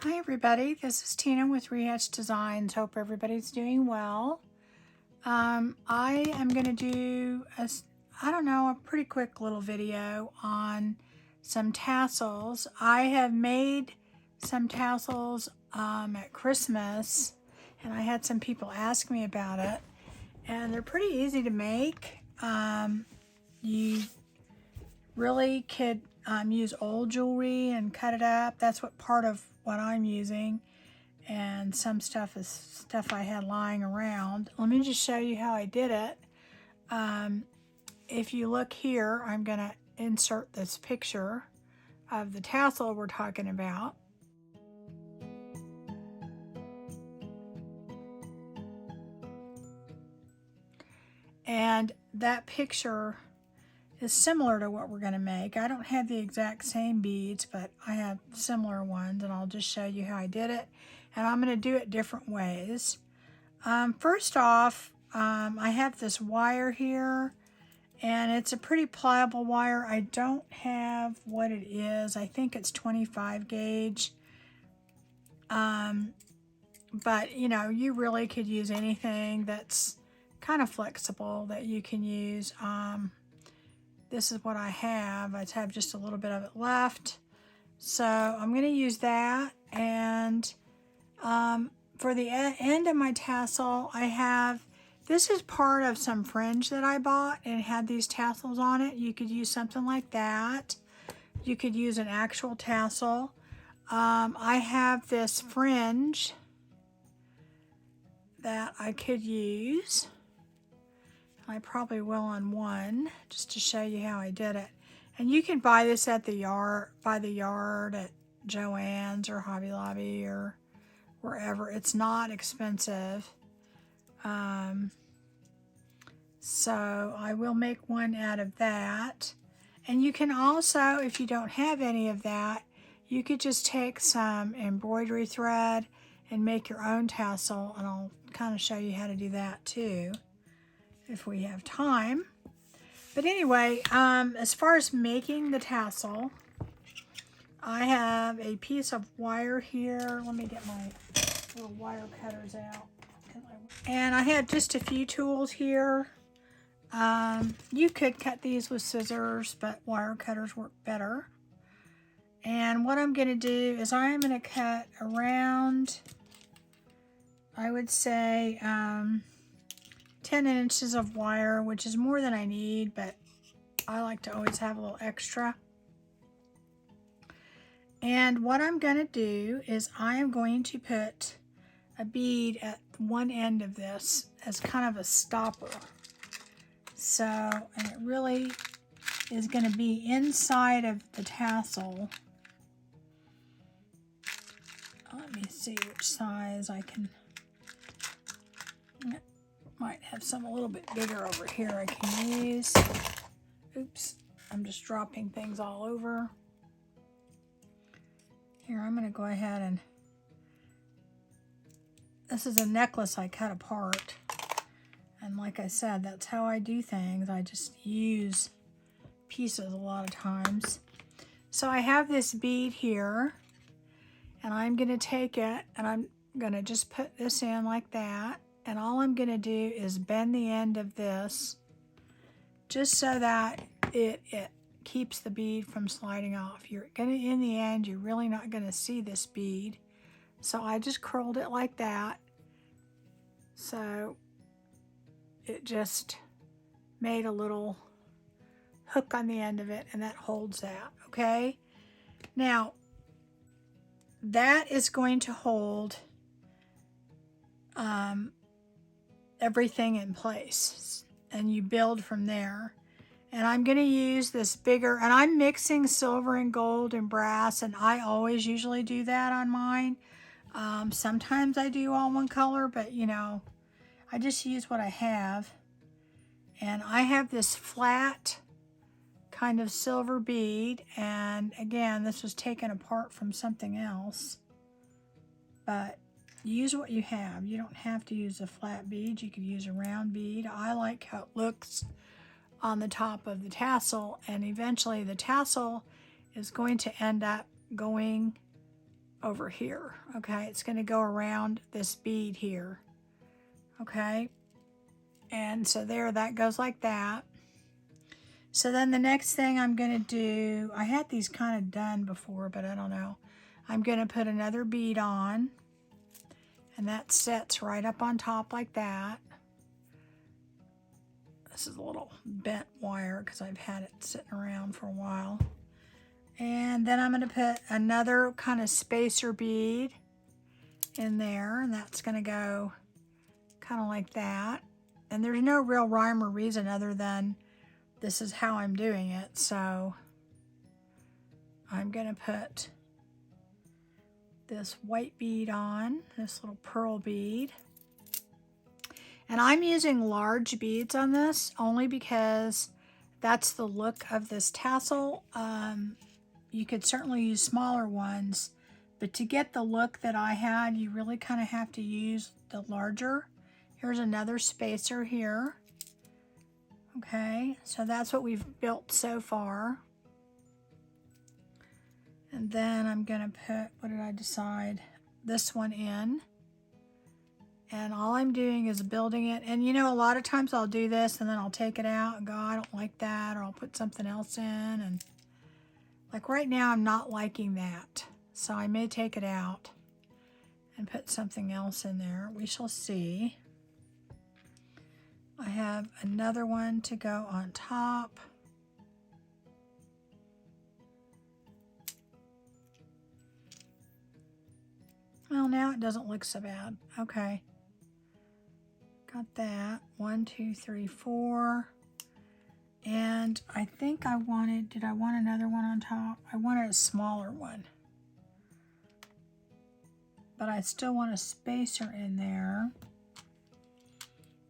Hi everybody, this is Tina with Rehatch Designs. Hope everybody's doing well. I am going to do a pretty quick little video on some tassels. I have made some tassels at Christmas, and I had some people ask me about it, and they're pretty easy to make. You really could use old jewelry and cut it up. That's what part of what I'm using, and some stuff is stuff I had lying around. Let me just show you how I did it. If you look here, I'm gonna insert this picture of the tassel we're talking about. And that picture is similar to what we're going to make. I don't have the exact same beads, but I have similar ones, and I'll just show you how I did it. And I'm going to do it different ways. First off, I have this wire here, and it's a pretty pliable wire. I don't have what it is. I think it's 25 gauge. But you know, you really could use anything that's kind of flexible that you can use. This is what I have. I have just a little bit of it left. So I'm going to use that. And for the end of my tassel, I have, this is part of some fringe that I bought, and it had these tassels on it. You could use something like that. You could use an actual tassel. I have this fringe that I could use. I probably will on one, just to show you how I did it. And you can buy this at the yard, at Joann's or Hobby Lobby or wherever. It's not expensive. So I will make one out of that. And you can also, if you don't have any of that, you could just take some embroidery thread and make your own tassel. And I'll kind of show you how to do that too, if we have time. But anyway, as far as making the tassel, I have a piece of wire here. Let me get my little wire cutters out. And I had just a few tools here. You could cut these with scissors, but wire cutters work better. And what I'm going to do is I'm going to cut around, I would say, 10 inches of wire, which is more than I need, but I like to always have a little extra. And what I'm going to do is I am going to put a bead at one end of this as kind of a stopper. So, and it really is going to be inside of the tassel. Let me see which size I can. Might have some a little bit bigger over here I can use. Oops, I'm just dropping things all over. Here, I'm going to go ahead and, this is a necklace I cut apart. And like I said, that's how I do things. I just use pieces a lot of times. So I have this bead here, and I'm going to take it and I'm going to just put this in like that. And all I'm going to do is bend the end of this just so that it keeps the bead from sliding off. You're going to, in the end, you're really not going to see this bead. So I just curled it like that. So it just made a little hook on the end of it, and that holds that, okay? Now, that is going to hold everything in place, and you build from there. And I'm going to use this bigger, and I'm mixing silver and gold and brass, and I always usually do that on mine. Sometimes I do all one color, but you know, I just use what I have. And I have this flat kind of silver bead, and again, this was taken apart from something else, but use what you have. You don't have to use a flat bead. You could use a round bead. I like how it looks on the top of the tassel, and eventually the tassel is going to end up going over here. Okay, it's going to go around this bead here. Okay, and so there, that goes like that. So then the next thing I'm going to do, I had these kind of done before, but I don't know. I'm going to put another bead on, and that sets right up on top like that. This is a little bent wire because I've had it sitting around for a while. And then I'm going to put another kind of spacer bead in there, and that's going to go kind of like that. And there's no real rhyme or reason other than this is how I'm doing it. So I'm going to put this white bead on, this little pearl bead. And I'm using large beads on this only because that's the look of this tassel. You could certainly use smaller ones, but to get the look that I had, you really kind of have to use the larger. Here's another spacer here. Okay, so that's what we've built so far. And then I'm gonna put, what did I decide? This one in. And all I'm doing is building it. And you know, a lot of times I'll do this and then I'll take it out and go, I don't like that, or I'll put something else in. And like right now, I'm not liking that. So I may take it out and put something else in there. We shall see. I have another one to go on top. Well, now it doesn't look so bad. Okay. Got that. 1, 2, 3, 4. And I think I wanted, did I want another one on top? I wanted a smaller one. But I still want a spacer in there.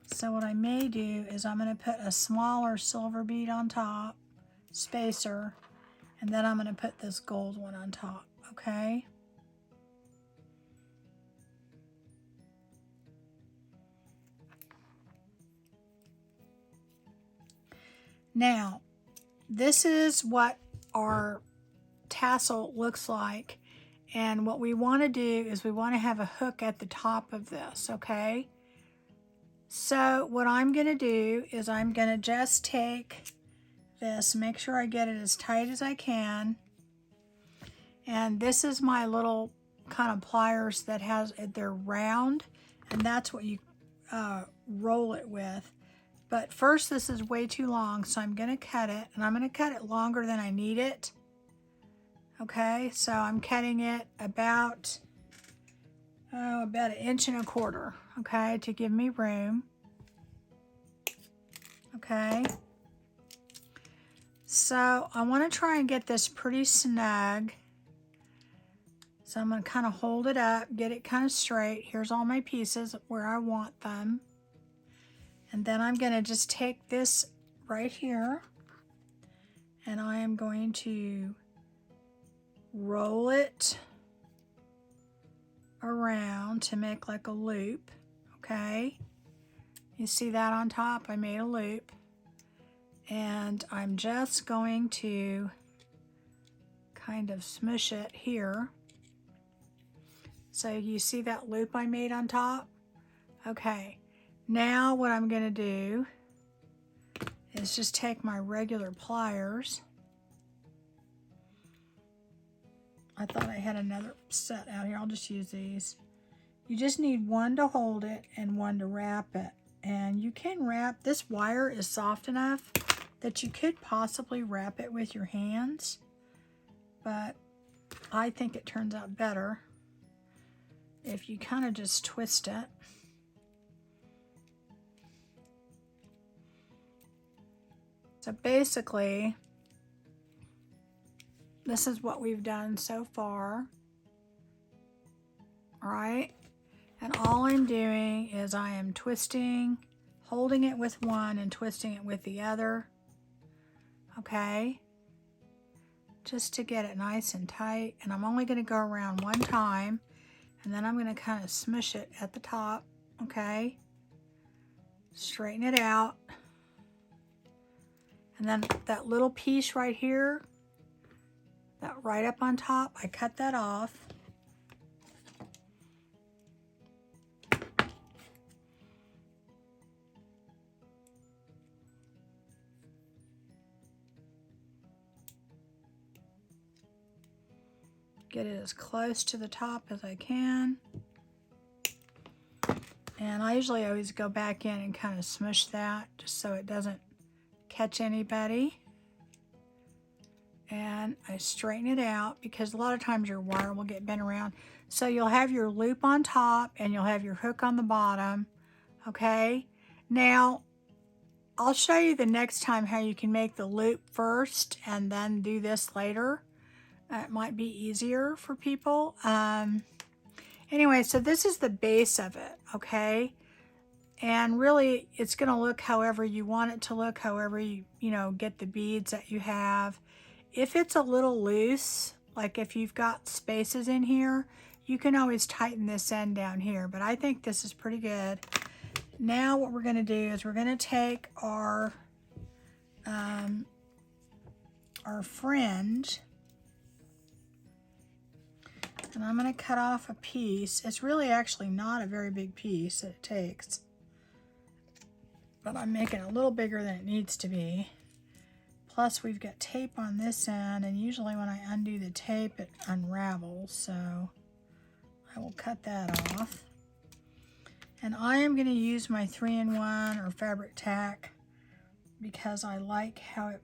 So what I may do is I'm going to put a smaller silver bead on top, spacer, and then I'm going to put this gold one on top, okay? Now, this is what our tassel looks like, and what we want to do is we want to have a hook at the top of this, okay? So what I'm going to do is I'm going to just take this, make sure I get it as tight as I can, and this is my little kind of pliers that has, they're round, and that's what you roll it with. But first, this is way too long, so I'm going to cut it, and I'm going to cut it longer than I need it. Okay, so I'm cutting it about 1.25 inches, okay, to give me room. Okay, so I want to try and get this pretty snug. So I'm going to kind of hold it up, get it kind of straight. Here's all my pieces where I want them. And then I'm going to just take this right here, and I am going to roll it around to make like a loop, okay? You see that on top? I made a loop. And I'm just going to kind of smush it here. So you see that loop I made on top? Okay. Now what I'm going to do is just take my regular pliers. I thought I had another set out here. I'll just use these. You just need one to hold it and one to wrap it. And you can wrap, this wire is soft enough that you could possibly wrap it with your hands, but I think it turns out better if you kind of just twist it. So basically, this is what we've done so far. All right, and all I'm doing is I am twisting, holding it with one and twisting it with the other. Okay, just to get it nice and tight. And I'm only going to go around one time, and then I'm going to kind of smush it at the top. Okay, straighten it out. And then that little piece right here, that right up on top, I cut that off. get it as close to the top as I can. And I usually always go back in and kind of smush that just so it doesn't catch anybody. And I straighten it out because a lot of times your wire will get bent around. So you'll have your loop on top and you'll have your hook on the bottom. Okay, now I'll show you the next time how you can make the loop first and then do this later. It might be easier for people. Anyway, so this is the base of it, okay? And really, it's going to look however you want it to look, however you get the beads that you have. If it's a little loose, like if you've got spaces in here, you can always tighten this end down here, but I think this is pretty good. Now what we're going to do is we're going to take our fringe, and I'm going to cut off a piece. It's really actually not a very big piece that it takes, but I'm making it a little bigger than it needs to be. Plus we've got tape on this end, and usually when I undo the tape it unravels, so I will cut that off. And I am going to use my 3-in-1 or fabric tack because I like how it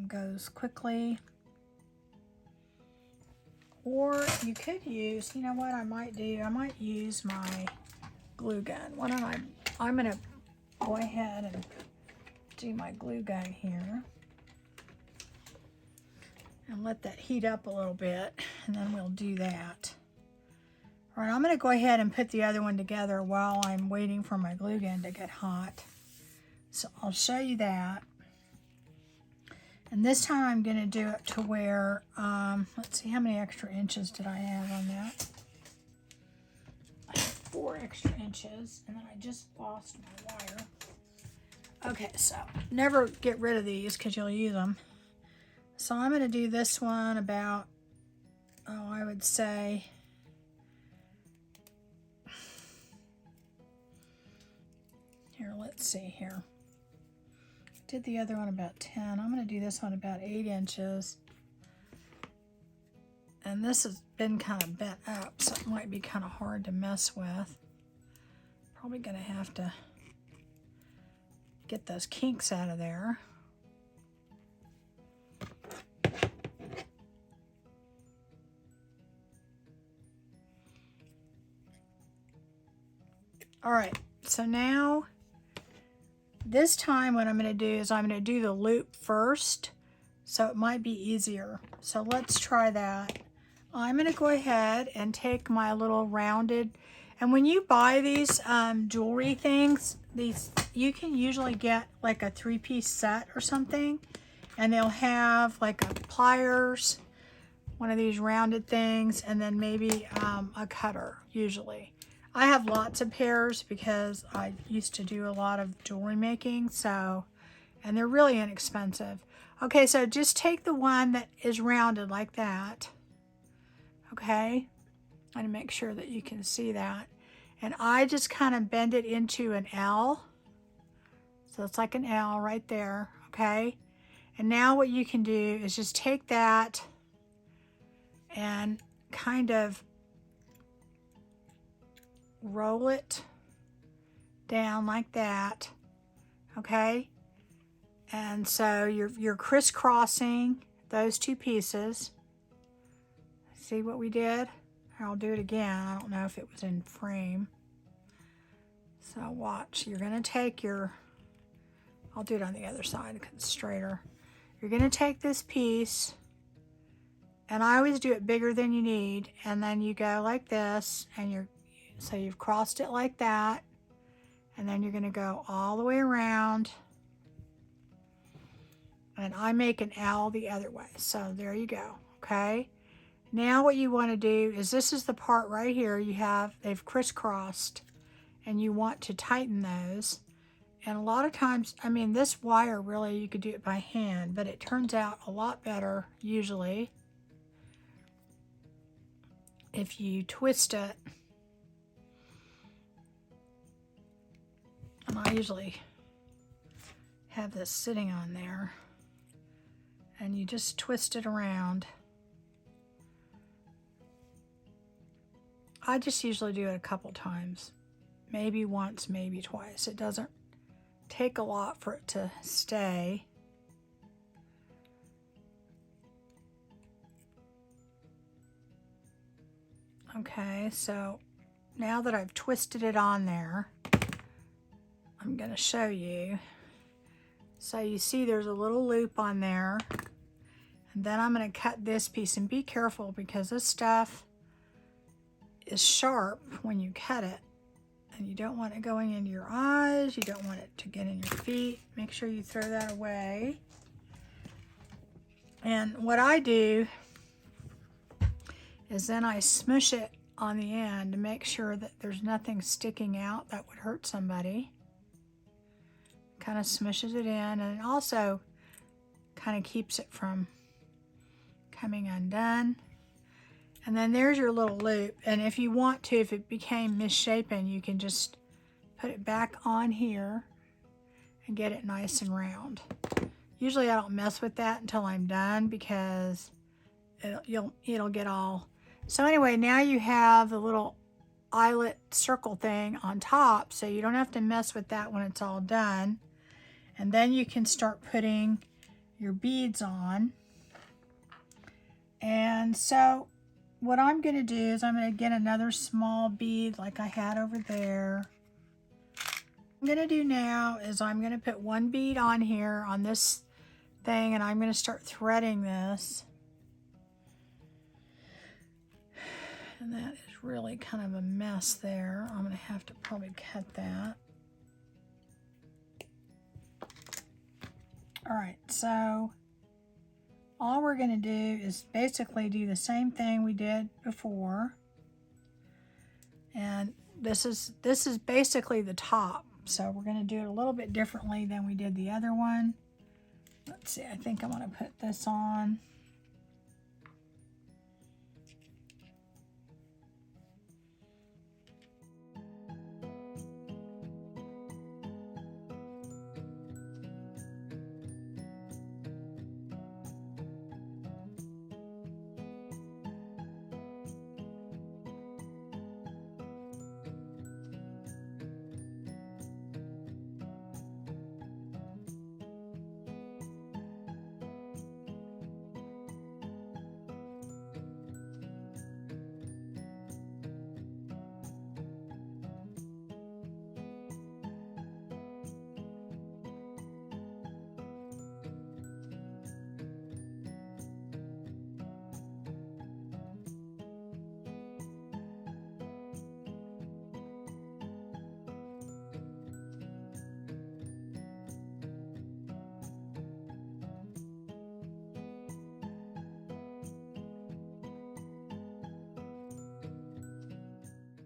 goes quickly. Or you could use, you know what I might do? I might use my glue gun. Why don't I'm going to go ahead and do my glue gun here. And let that heat up a little bit, and then we'll do that. All right, I'm going to go ahead and put the other one together while I'm waiting for my glue gun to get hot. So I'll show you that. And this time I'm going to do it to where, let's see, how many extra inches did I have on that? I have 4 extra inches, and then I just lost my wire. Okay, so never get rid of these because you'll use them. So I'm going to do this one about, I would say, here, let's see here. Did the other one about 10. I'm going to do this one about 8 inches. And this has been kind of bent up, so it might be kind of hard to mess with. Probably going to have to get those kinks out of there. All right, so now this time what I'm going to do is I'm going to do the loop first, so it might be easier. So let's try that. I'm going to go ahead and take my little rounded, and when you buy these jewelry things, you can usually get like a 3-piece set or something, and they'll have like a pliers, one of these rounded things, and then maybe a cutter usually. I have lots of pairs because I used to do a lot of jewelry making, and they're really inexpensive. Okay, so just take the one that is rounded like that. Okay, I'm gonna make sure that you can see that. And I just kind of bend it into an L. So it's like an L right there, okay? And now what you can do is just take that and kind of roll it down like that, okay? And so you're crisscrossing those 2 pieces. See what we did? I'll do it again. I don't know if it was in frame. So watch. You're going to take your, I'll do it on the other side because it's straighter. You're going to take this piece, and I always do it bigger than you need, and then you go like this, and so you've crossed it like that, and then you're going to go all the way around, and I make an L the other way. So there you go, okay? Now what you want to do is, this is the part right here they've crisscrossed, and you want to tighten those. And a lot of times, I mean, this wire really, you could do it by hand, but it turns out a lot better usually if you twist it. And I usually have this sitting on there, and you just twist it around, I just usually do it a couple times. Maybe once, maybe twice. It doesn't take a lot for it to stay. Okay, so now that I've twisted it on there, I'm going to show you. So you see there's a little loop on there. And then I'm going to cut this piece, and be careful because this stuff is sharp when you cut it. And you don't want it going into your eyes. You don't want it to get in your feet. Make sure you throw that away. And what I do is then I smush it on the end to make sure that there's nothing sticking out that would hurt somebody. Kind of smushes it in, and it also kind of keeps it from coming undone. And then there's your little loop, and if you want to, if it became misshapen, you can just put it back on here and get it nice and round. Usually I don't mess with that until I'm done because it'll get all. So anyway, now you have the little eyelet circle thing on top, so you don't have to mess with that when it's all done. And then you can start putting your beads on. And so what I'm going to do is I'm going to get another small bead like I had over there. What I'm going to do now is I'm going to put one bead on here on this thing, and I'm going to start threading this. And that is really kind of a mess there. I'm going to have to probably cut that. All right, so all we're going to do is basically do the same thing we did before. And this is basically the top. So we're going to do it a little bit differently than we did the other one. Let's see, I think I'm going to put this on.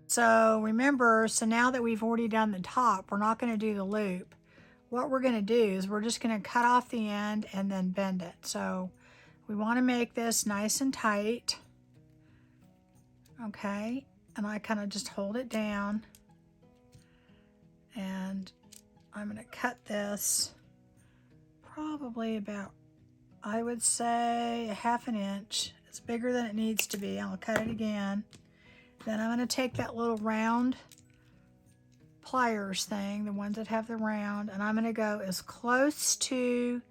So remember, so now that we've already done the top, we're not going to do the loop. What we're going to do is we're just going to cut off the end and then bend it. So we want to make this nice and tight. Okay, and I kind of just hold it down. And I'm going to cut this probably about, I would say, a ½ inch. It's bigger than it needs to be. I'll cut it again. Then I'm going to take that little round pliers thing, the ones that have the round, and I'm going to go as close to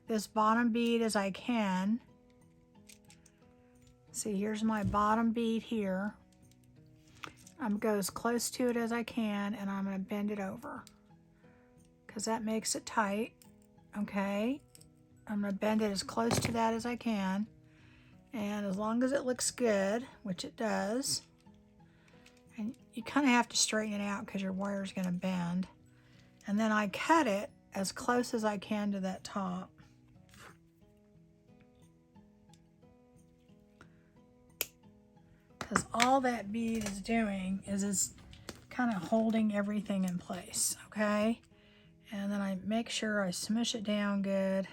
this bottom bead as I can. See, here's my bottom bead here. I'm going to go as close to it as I can, and I'm going to bend it over because that makes it tight. Okay, I'm going to bend it as close to that as I can, and as long as it looks good, which it does. And you kind of have to straighten it out because your wire is going to bend. And then I cut it as close as I can to that top. Because all that bead is doing is it's kind of holding everything in place, okay? And then I make sure I smush it down good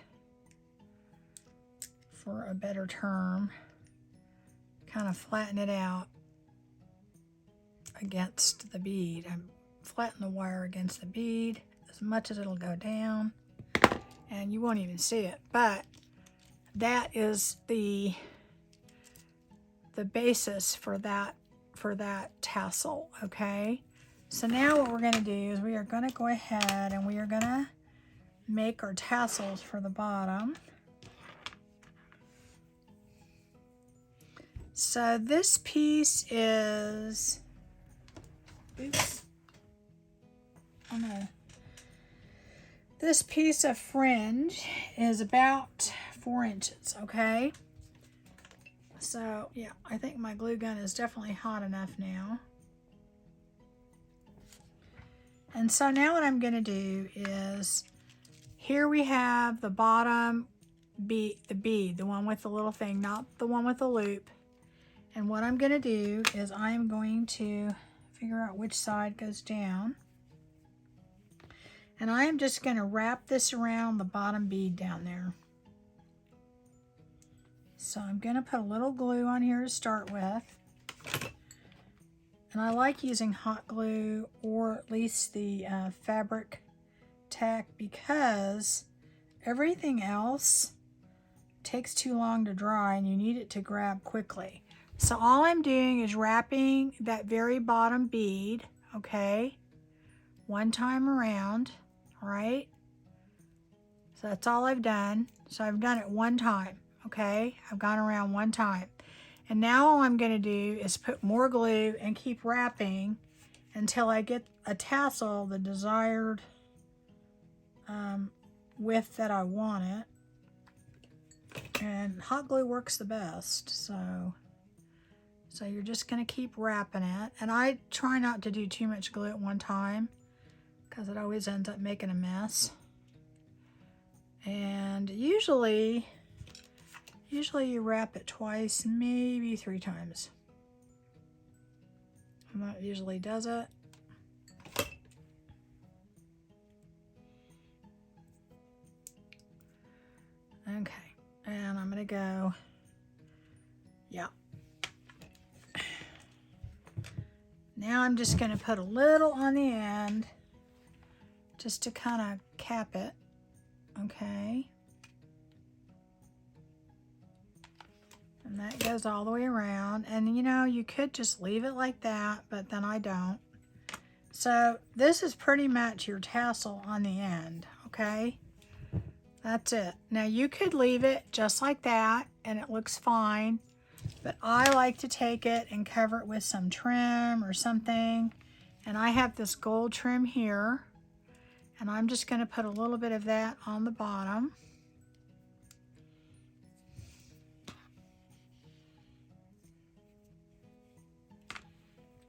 for a better term. Kind of flatten it out against the bead. I flatten the wire against the bead as much as it'll go down, and you won't even see it. But that is the basis for that for that tassel, okay? So now what we're going to do is we are going to go ahead and we are going to make our tassels for the bottom. So this piece is, oops, oh no. This piece of fringe is about 4 inches, okay? So yeah, I think my glue gun is definitely hot enough now. And so now what I'm going to do is, here we have the bottom bead, the one with the little thing, not the one with the loop. And what I'm going to do is I am going to figure out which side goes down. And I am just going to wrap this around the bottom bead down there. So I'm going to put a little glue on here to start with. And I like using hot glue, or at least the fabric tack, because everything else takes too long to dry and you need it to grab quickly. So all I'm doing is wrapping that very bottom bead, okay, one time around, all right? So that's all I've done. So I've done it one time, okay? I've gone around one time. And now all I'm going to do is put more glue and keep wrapping until I get a tassel the desired width that I want it. And hot glue works the best, so you're just going to keep wrapping it. And I try not to do too much glue at one time because it always ends up making a mess. And usually you wrap it twice, maybe 3 times. And that usually does it. Okay, and I'm gonna go, yeah. Now I'm just gonna put a little on the end just to kind of cap it, okay? And that goes all the way around. And you know, you could just leave it like that, but then I don't. So this is pretty much your tassel on the end, okay? That's it. Now you could leave it just like that and it looks fine, but I like to take it and cover it with some trim or something. And I have this gold trim here, and I'm just going to put a little bit of that on the bottom.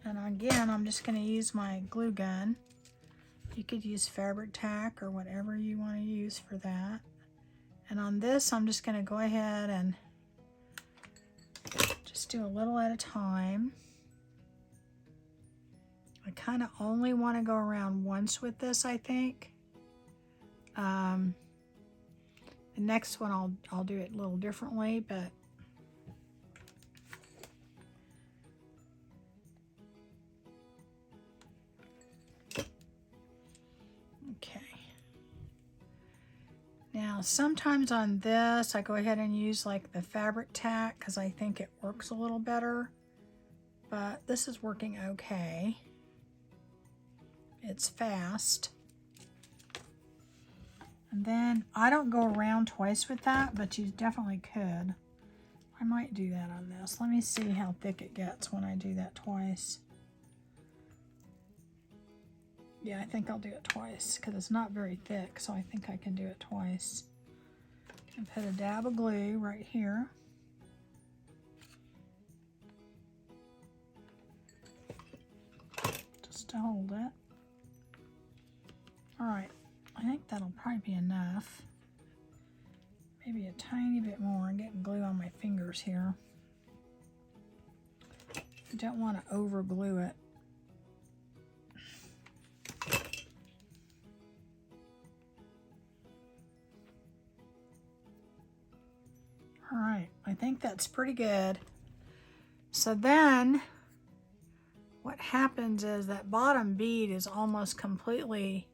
And again, I'm just going to use my glue gun. You could use fabric tack or whatever you want to use for that. And on this, I'm just going to go ahead and just do a little at a time. I kind of only want to go around once with this, I think. The next one I'll do it a little differently, but okay. Now sometimes on this I go ahead and use like the fabric tack because I think it works a little better, but this is working okay. It's fast. And then I don't go around twice with that, but you definitely could. I might do that on this. Let me see how thick it gets when I do that twice. Yeah, I think I'll do it twice because it's not very thick, so I think I can do it twice. And put a dab of glue right here. Just to hold it. All right, I think that'll probably be enough. Maybe a tiny bit more. I'm getting glue on my fingers here. I don't want to over glue it. All right, I think that's pretty good. So then what happens is that bottom bead is almost completely,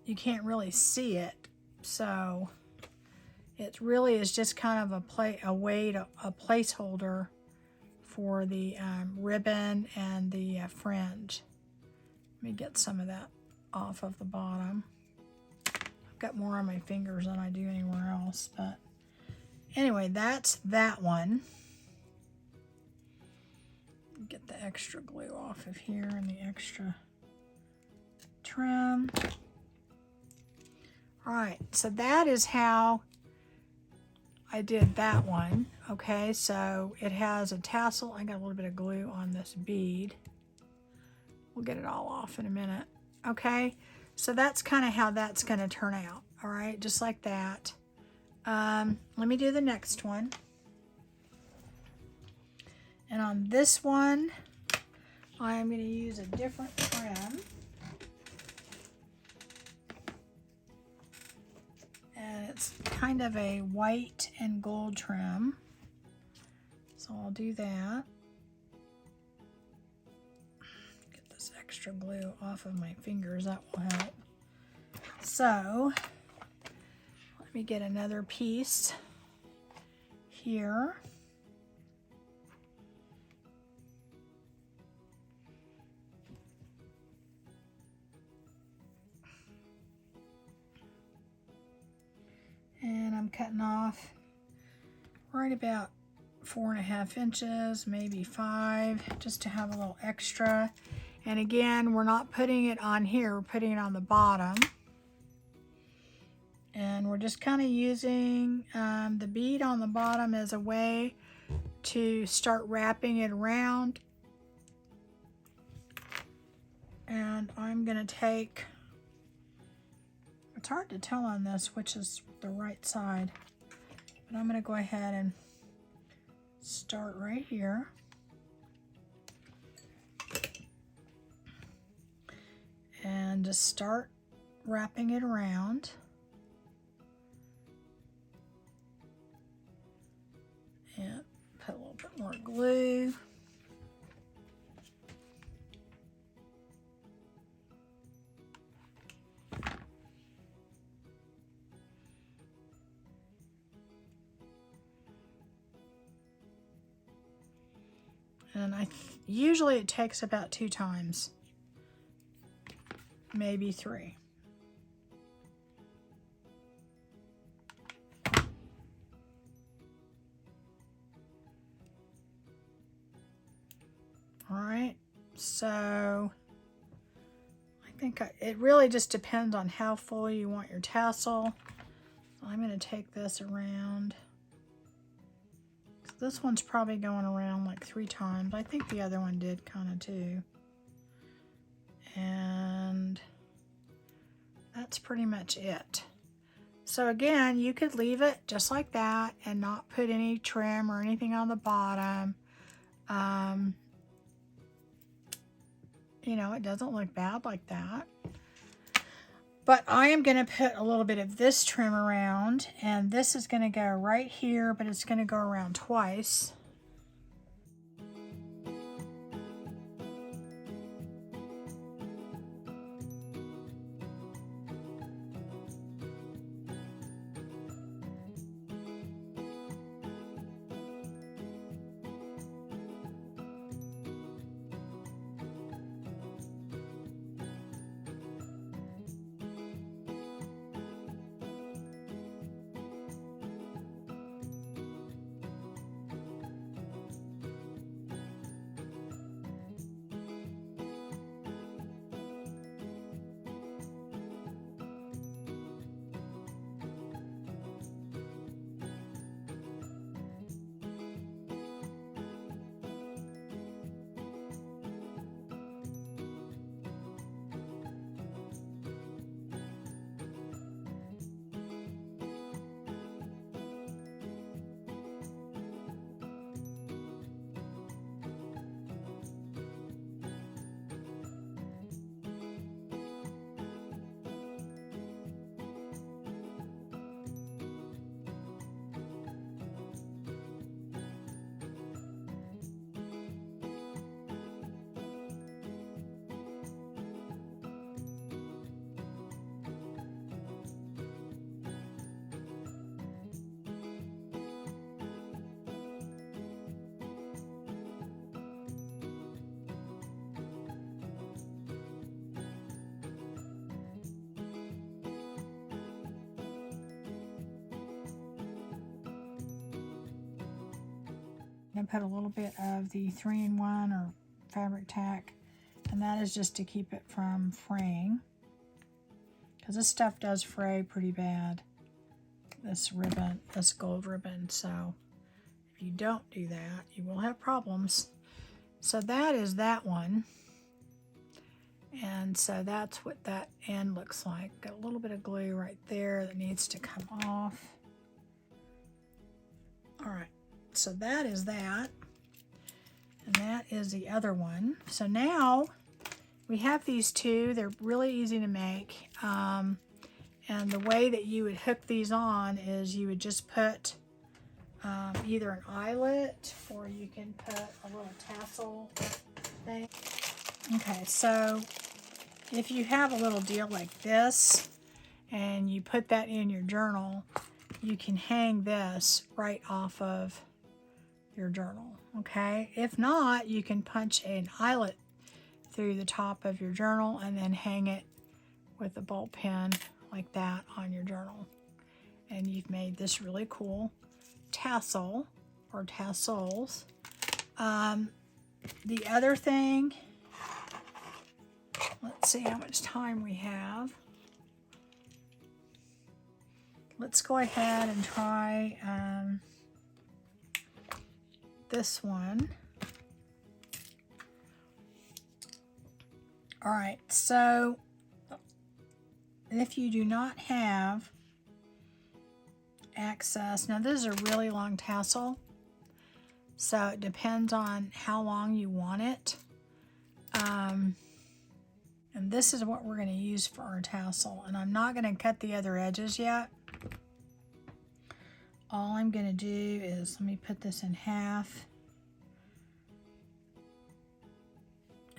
you can't really see it. So it really is just kind of a placeholder for the ribbon and the fringe. Let me get some of that off of the bottom. I've got more on my fingers than I do anywhere else, but anyway, that's that one. Get the extra glue off of here and the extra trim. All right, so that is how I did that one. Okay, so it has a tassel. I got a little bit of glue on this bead. We'll get it all off in a minute. Okay, so that's kind of how that's going to turn out. All right, just like that. Let me do the next one. And on this one, I am going to use a different trim. And it's kind of a white and gold trim. So I'll do that. Get this extra glue off of my fingers, that will help. So, let me get another piece here. And I'm cutting off right about 4.5 inches, maybe 5, just to have a little extra. And again, we're not putting it on here, we're putting it on the bottom. And we're just kind of using the bead on the bottom as a way to start wrapping it around. And I'm going to take, it's hard to tell on this which is the right side, but I'm going to go ahead and start right here. And just start wrapping it around. And put a little bit more glue. And usually it takes about 2 times, maybe 3. All right, so I think it really just depends on how full you want your tassel. So I'm going to take this around. This one's probably going around like 3 times. I think the other one did kind of too. And that's pretty much it. So again, you could leave it just like that and not put any trim or anything on the bottom. You know, it doesn't look bad like that. But I am going to put a little bit of this trim around, and this is going to go right here, but it's going to go around twice. I'm going to put a little bit of the 3-in-1 or fabric tack, and that is just to keep it from fraying, because this stuff does fray pretty bad, this ribbon, this gold ribbon. So if you don't do that, you will have problems. So that is that one. And so that's what that end looks like. Got a little bit of glue right there that needs to come off. All right, so that is that. And that is the other one. So now we have these two. They're really easy to make. And the way that you would hook these on is you would just put either an eyelet, or you can put a little tassel thing. Okay, so if you have a little deal like this and you put that in your journal, you can hang this right off of your journal, okay? If not, you can punch an eyelet through the top of your journal and then hang it with a ball pen like that on your journal. And you've made this really cool tassel or tassels. The other thing, let's see how much time we have. Let's go ahead and try this one. All right, so if you do not have access, now this is a really long tassel, so it depends on how long you want it. And this is what we're going to use for our tassel, and I'm not going to cut the other edges yet. All I'm going to do is, let me put this in half,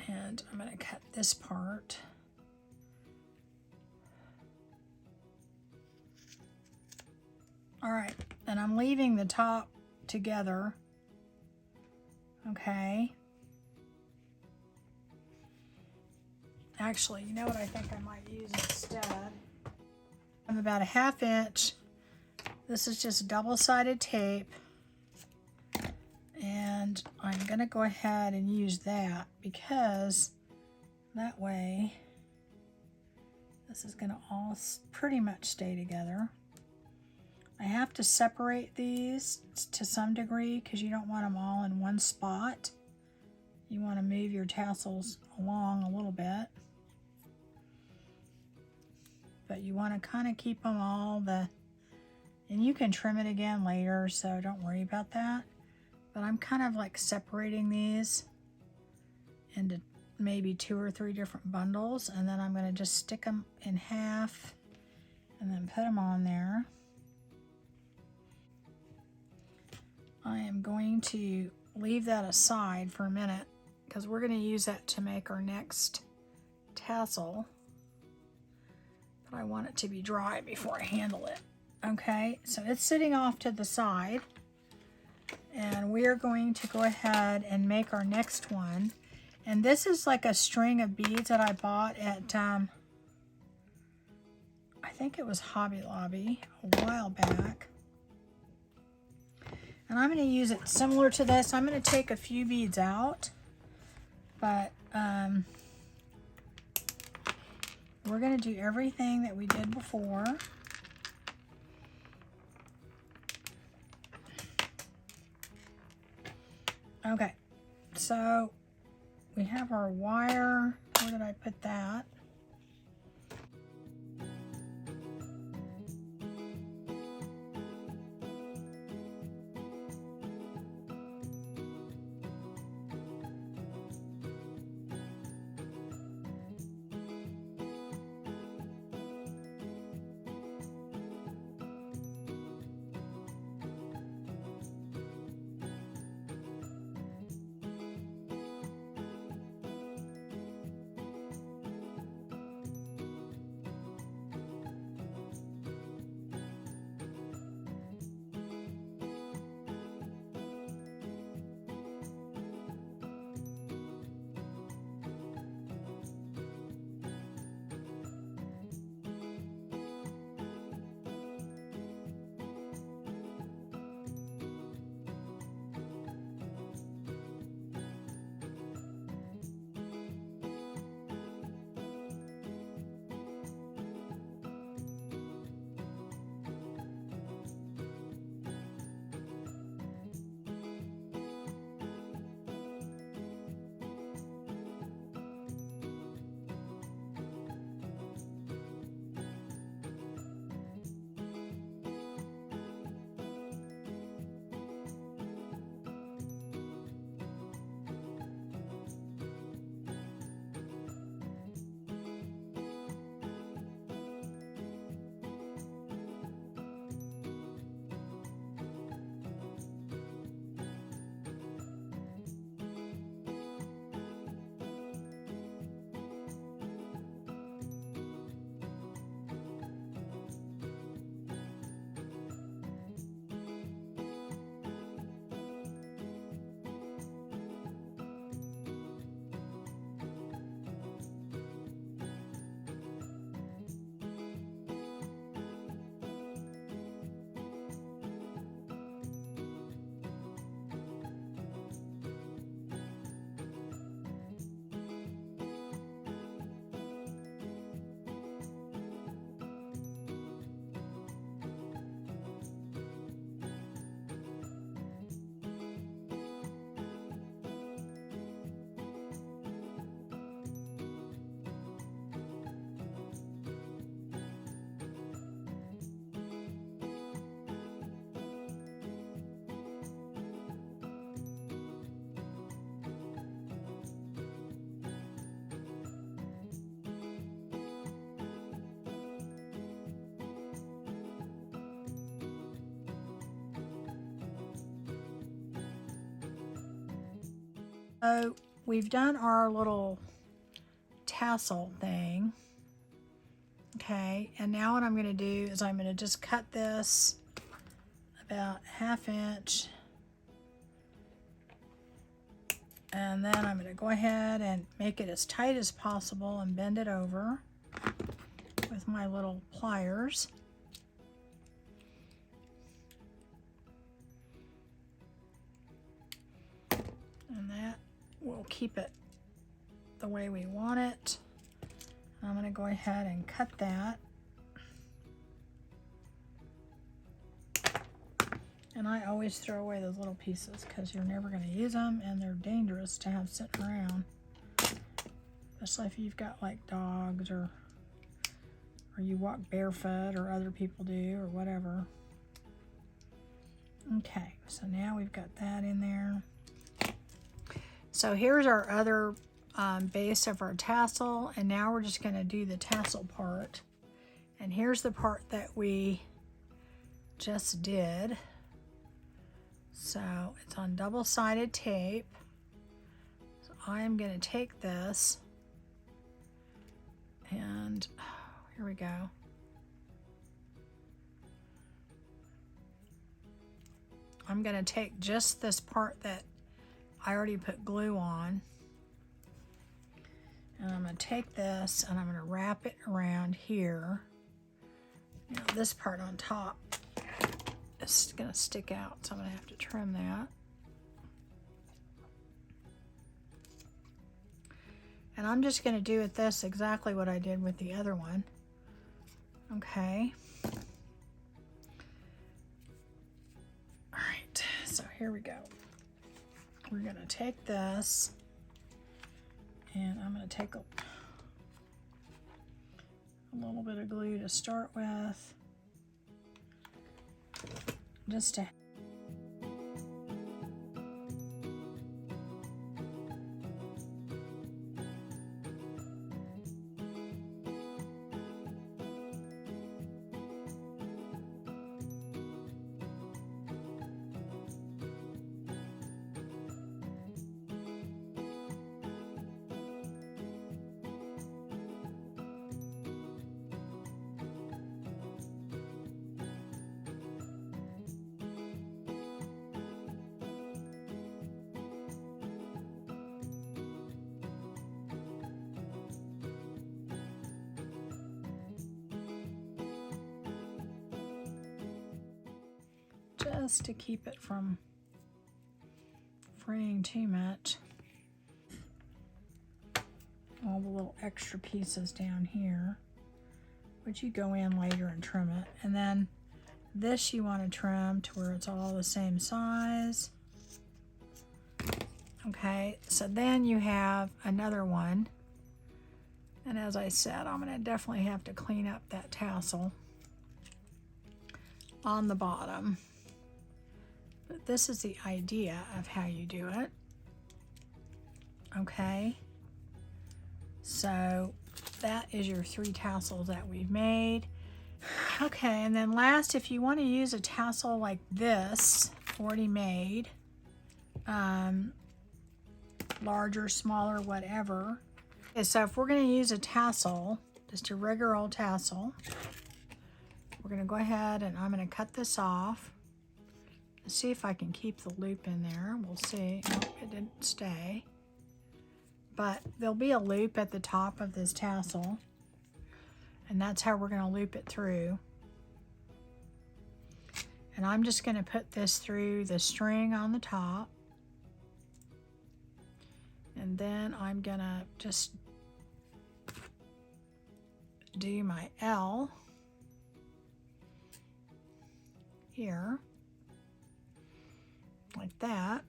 and I'm going to cut this part. All right, and I'm leaving the top together, okay? Actually, you know what I think I might use instead? I'm about a 1/2 inch. This is just double-sided tape, and I'm going to go ahead and use that, because that way this is going to all pretty much stay together. I have to separate these to some degree because you don't want them all in one spot. You want to move your tassels along a little bit, but you want to kind of keep them all and you can trim it again later, so don't worry about that. But I'm kind of like separating these into maybe 2 or 3 different bundles, and then I'm going to just stick them in half and then put them on there. I am going to leave that aside for a minute because we're going to use that to make our next tassel. But I want it to be dry before I handle it. Okay, so it's sitting off to the side, and we are going to go ahead and make our next one. And this is like a string of beads that I bought at, I think it was Hobby Lobby a while back. And I'm going to use it similar to this. I'm going to take a few beads out, but we're going to do everything that we did before. Okay, so we have our wire. Where did I put that? So we've done our little tassel thing. Okay, and now what I'm going to do is I'm going to just cut this about 1/2 inch. And then I'm going to go ahead and make it as tight as possible and bend it over with my little pliers. And that will keep it the way we want it. I'm going to go ahead and cut that. And I always throw away those little pieces because you're never going to use them and they're dangerous to have sitting around. Especially if you've got like dogs or you walk barefoot or other people do or whatever. Okay, so now we've got that in there. So here's our other base of our tassel, and now we're just going to do the tassel part. And here's the part that we just did. So it's on double-sided tape. So I'm going to take this and here we go. I'm going to take just this part that I already put glue on, and I'm going to take this and I'm going to wrap it around here. Now this part on top is going to stick out, so I'm going to have to trim that. And I'm just going to do with this exactly what I did with the other one. Okay. All right, so here we go. We're going to take this, and I'm going to take a little bit of glue to start with, just to keep it from fraying too much. All the little extra pieces down here, which you go in later and trim it. And then this you want to trim to where it's all the same size. Okay, so then you have another one. And as I said, I'm going to definitely have to clean up that tassel on the bottom. But this is the idea of how you do it. Okay, so that is your 3 tassels that we've made. Okay, and then last, if you want to use a tassel like this, already made, larger, smaller, whatever. Okay, so if we're going to use a tassel, just a regular old tassel, we're going to go ahead and I'm going to cut this off. Let's see if I can keep the loop in there. We'll see. Nope, it didn't stay. But there'll be a loop at the top of this tassel, and that's how we're going to loop it through. And I'm just going to put this through the string on the top. And then I'm going to just do my L here, like that.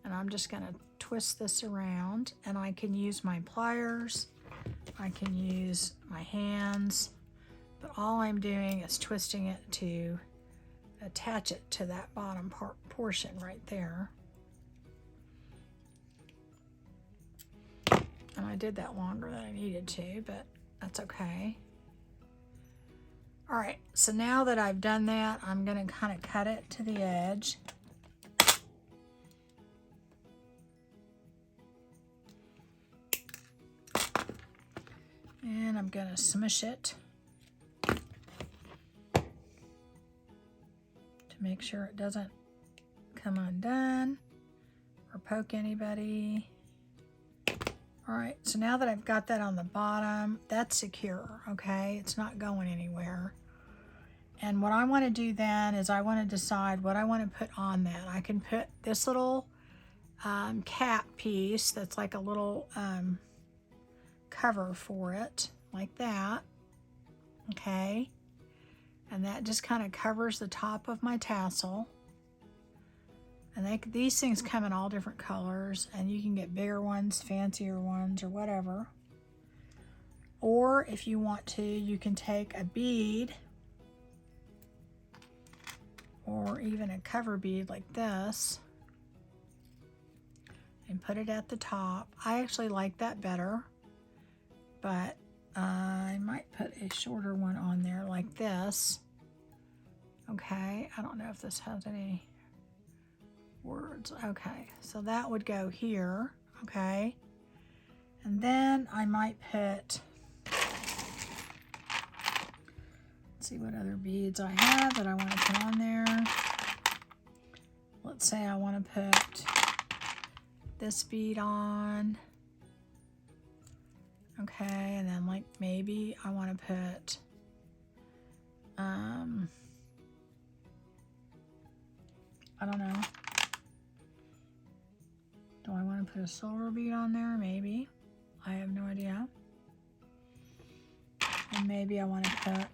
And I'm just going to twist this around, and I can use my pliers, I can use my hands, but all I'm doing is twisting it to attach it to that bottom portion right there. And I did that longer than I needed to, but that's okay. All right, so now that I've done that, I'm going to kind of cut it to the edge. then I'm going to smush it to make sure it doesn't come undone or poke anybody. All right, so now that I've got that on the bottom, that's secure, okay? It's not going anywhere. And what I want to do then is I want to decide what I want to put on that. I can put this little cap piece that's like a little cover for it, like that, okay? And that just kind of covers the top of my tassel. And these things come in all different colors, and you can get bigger ones, fancier ones, or whatever. Or if you want to, you can take a bead or even a cover bead like this and put it at the top. I actually like that better, but I might put a shorter one on there like this. Okay, I don't know if this has any words. Okay, so that would go here, okay? And then I might put, let's see what other beads I have that I want to put on there. Let's say I want to put this bead on. Okay, and then like maybe I want to put I don't know. Do I want to put a silver bead on there? Maybe. I have no idea. And maybe I want to put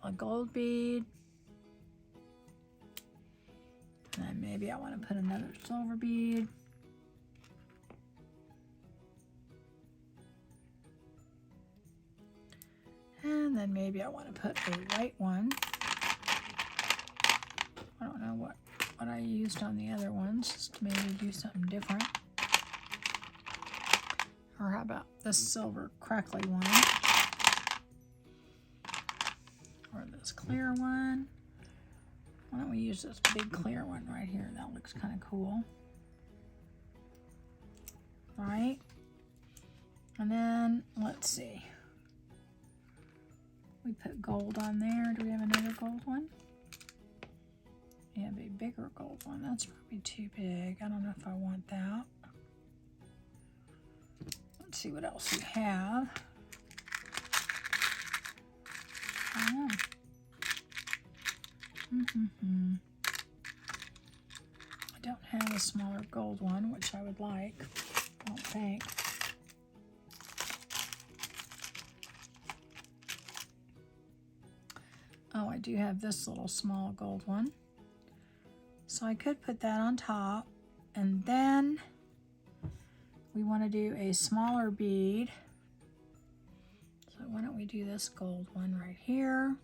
a gold bead. And then maybe I want to put another silver bead. And then maybe I want to put a white one. I don't know what I used on the other ones, just to maybe do something different. Or how about this silver crackly one? Or this clear one. Why don't we use this big clear one right here? That looks kind of cool. All right. And then, let's see. We put gold on there. Do we have another gold one? We have a bigger gold one. That's probably too big. I don't know if I want that. Let's see what else we have. I don't know. I don't have a smaller gold one, which I would like. I don't think. Oh, I do have this little small gold one. So I could put that on top, and then we want to do a smaller bead. So why don't we do this gold one right here?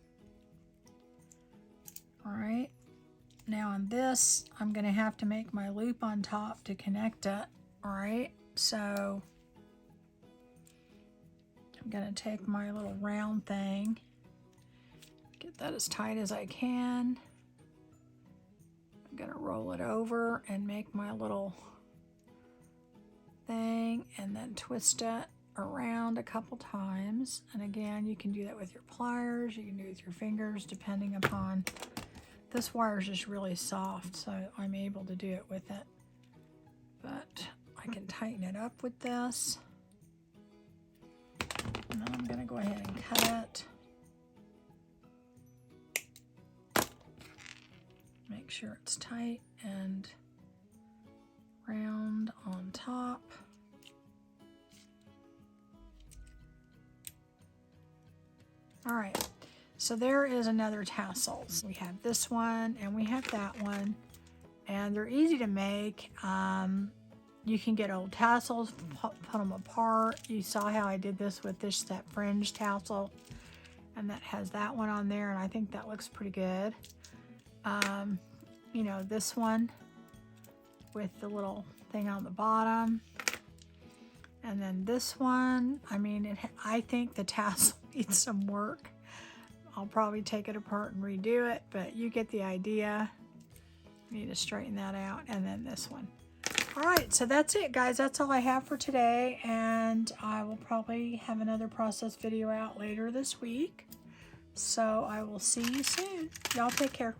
All right. Now on this, I'm going to have to make my loop on top to connect it. All right. So I'm going to take my little round thing, get that as tight as I can. I'm going to roll it over and make my little thing and then twist it around a couple times. And again, you can do that with your pliers, you can do it with your fingers, depending upon. This wire is just really soft, so I'm able to do it with it. But I can tighten it up with this. And then I'm going to go ahead and cut it. Make sure it's tight and round on top. All right, so there is another tassel. We have this one and we have that one, and they're easy to make. You can get old tassels, put them apart. You saw how I did this with that fringe tassel, and that has that one on there, and I think that looks pretty good. You know, this one with the little thing on the bottom, and then this one. I mean, I think the tassel needs some work. I'll probably take it apart and redo it, but you get the idea. Need to straighten that out. And then this one. All right, so that's it, guys. That's all I have for today, and I will probably have another process video out later this week. So I will see you soon. Y'all take care.